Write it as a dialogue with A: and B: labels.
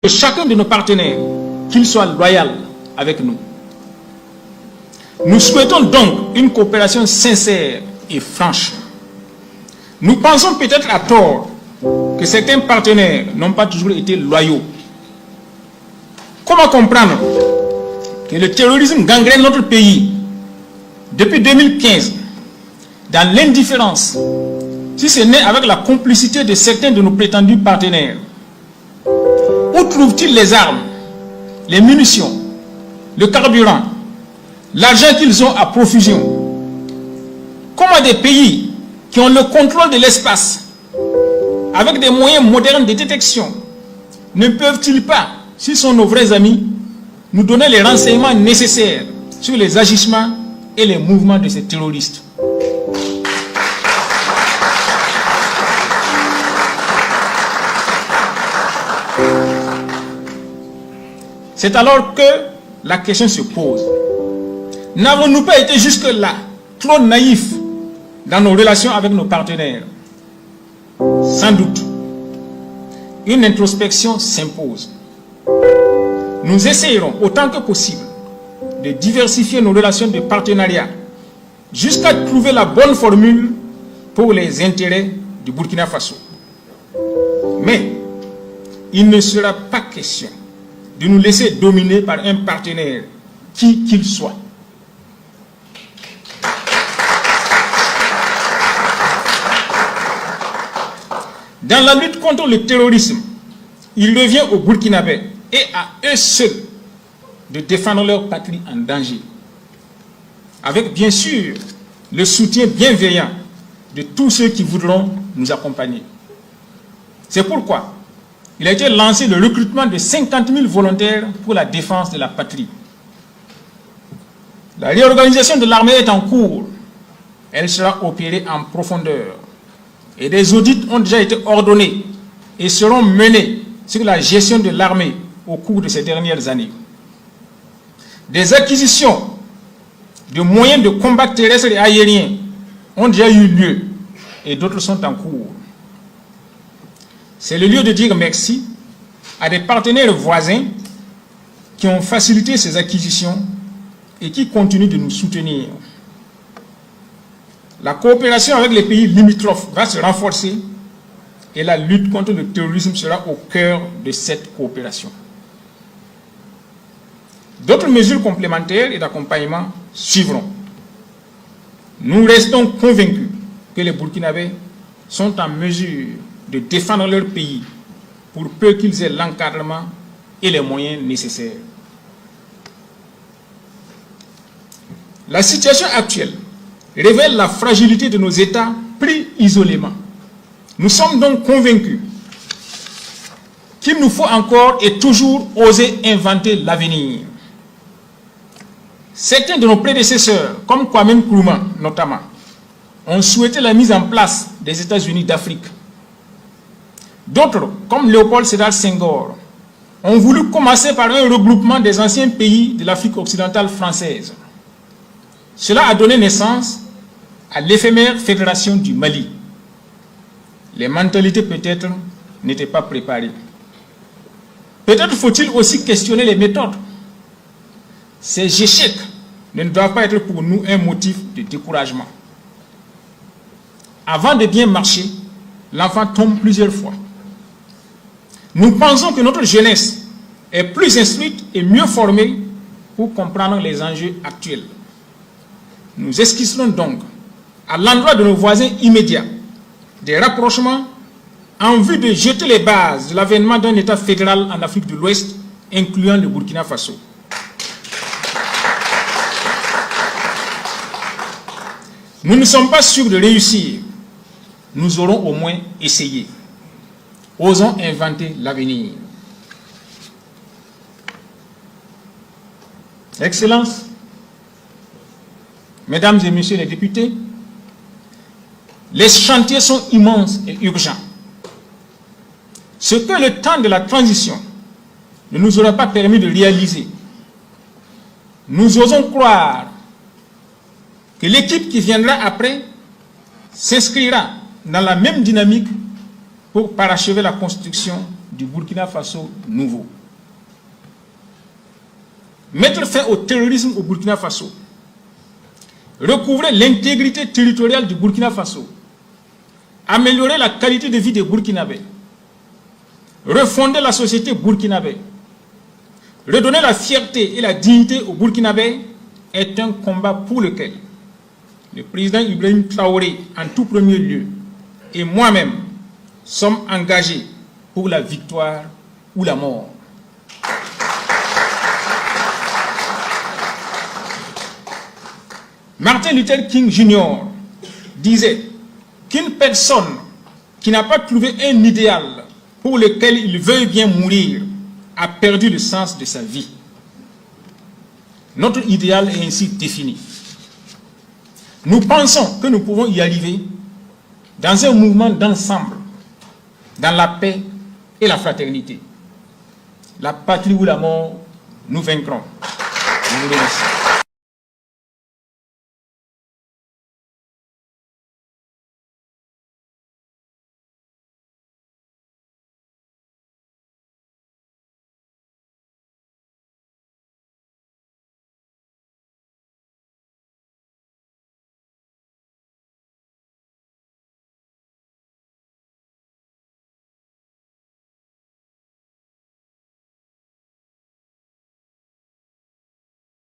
A: que chacun de nos partenaires, qu'il soit loyal avec nous. Nous souhaitons donc une coopération sincère et franche. Nous pensons peut-être à tort que certains partenaires n'ont pas toujours été loyaux. Comment comprendre que le terrorisme gangrène notre pays depuis 2015 dans l'indifférence, si ce n'est avec la complicité de certains de nos prétendus partenaires? Où trouvent-ils les armes, les munitions, le carburant, l'argent qu'ils ont à profusion? Comment des pays qui ont le contrôle de l'espace, avec des moyens modernes de détection, ne peuvent-ils pas, s'ils sont nos vrais amis, nous donner les renseignements nécessaires sur les agissements et les mouvements de ces terroristes? C'est alors que la question se pose. N'avons-nous pas été jusque-là trop naïfs dans nos relations avec nos partenaires? Sans doute. Une introspection s'impose. Nous essayerons autant que possible de diversifier nos relations de partenariat jusqu'à trouver la bonne formule pour les intérêts du Burkina Faso. Mais il ne sera pas question de nous laisser dominer par un partenaire, qui qu'il soit. Dans la lutte contre le terrorisme, il revient aux Burkinabés et à eux seuls de défendre leur patrie en danger, avec bien sûr le soutien bienveillant de tous ceux qui voudront nous accompagner. C'est pourquoi il a été lancé le recrutement de 50 000 volontaires pour la défense de la patrie. La réorganisation de l'armée est en cours. Elle sera opérée en profondeur. Et des audits ont déjà été ordonnés et seront menés sur la gestion de l'armée au cours de ces dernières années. Des acquisitions de moyens de combat terrestres et aériens ont déjà eu lieu et d'autres sont en cours. C'est le lieu de dire merci à des partenaires voisins qui ont facilité ces acquisitions et qui continuent de nous soutenir. La coopération avec les pays limitrophes va se renforcer et la lutte contre le terrorisme sera au cœur de cette coopération. D'autres mesures complémentaires et d'accompagnement suivront. Nous restons convaincus que les Burkinabés sont en mesure de défendre leur pays pour peu qu'ils aient l'encadrement et les moyens nécessaires. La situation actuelle révèle la fragilité de nos États pris isolément. Nous sommes donc convaincus qu'il nous faut encore et toujours oser inventer l'avenir. Certains de nos prédécesseurs, comme Kwame Nkrumah notamment, ont souhaité la mise en place des États-Unis d'Afrique. D'autres, comme Léopold Sédar Senghor, ont voulu commencer par un regroupement des anciens pays de l'Afrique occidentale française. Cela a donné naissance à l'éphémère Fédération du Mali. Les mentalités peut-être n'étaient pas préparées. Peut-être faut-il aussi questionner les méthodes. Ces échecs ne doivent pas être pour nous un motif de découragement. Avant de bien marcher, l'enfant tombe plusieurs fois. Nous pensons que notre jeunesse est plus instruite et mieux formée pour comprendre les enjeux actuels. Nous esquisserons donc, à l'endroit de nos voisins immédiats, des rapprochements en vue de jeter les bases de l'avènement d'un État fédéral en Afrique de l'Ouest, incluant le Burkina Faso. Nous ne sommes pas sûrs de réussir. Nous aurons au moins essayé. Osons inventer l'avenir. Excellences, Mesdames et Messieurs les députés, les chantiers sont immenses et urgents. Ce que le temps de la transition ne nous aura pas permis de réaliser, nous osons croire que l'équipe qui viendra après s'inscrira dans la même dynamique pour parachever la construction du Burkina Faso nouveau. Mettre fin au terrorisme au Burkina Faso, recouvrer l'intégrité territoriale du Burkina Faso, améliorer la qualité de vie des Burkinabés, refonder la société burkinabé, redonner la fierté et la dignité aux Burkinabés est un combat pour lequel le président Ibrahim Traoré, en tout premier lieu, et moi-même sommes engagés pour la victoire ou la mort. Martin Luther King Jr. disait qu'une personne qui n'a pas trouvé un idéal pour lequel il veuille bien mourir a perdu le sens de sa vie. Notre idéal est ainsi défini. Nous pensons que nous pouvons y arriver dans un mouvement d'ensemble, dans la paix et la fraternité. La patrie ou la mort, nous vaincrons. Je vous remercie.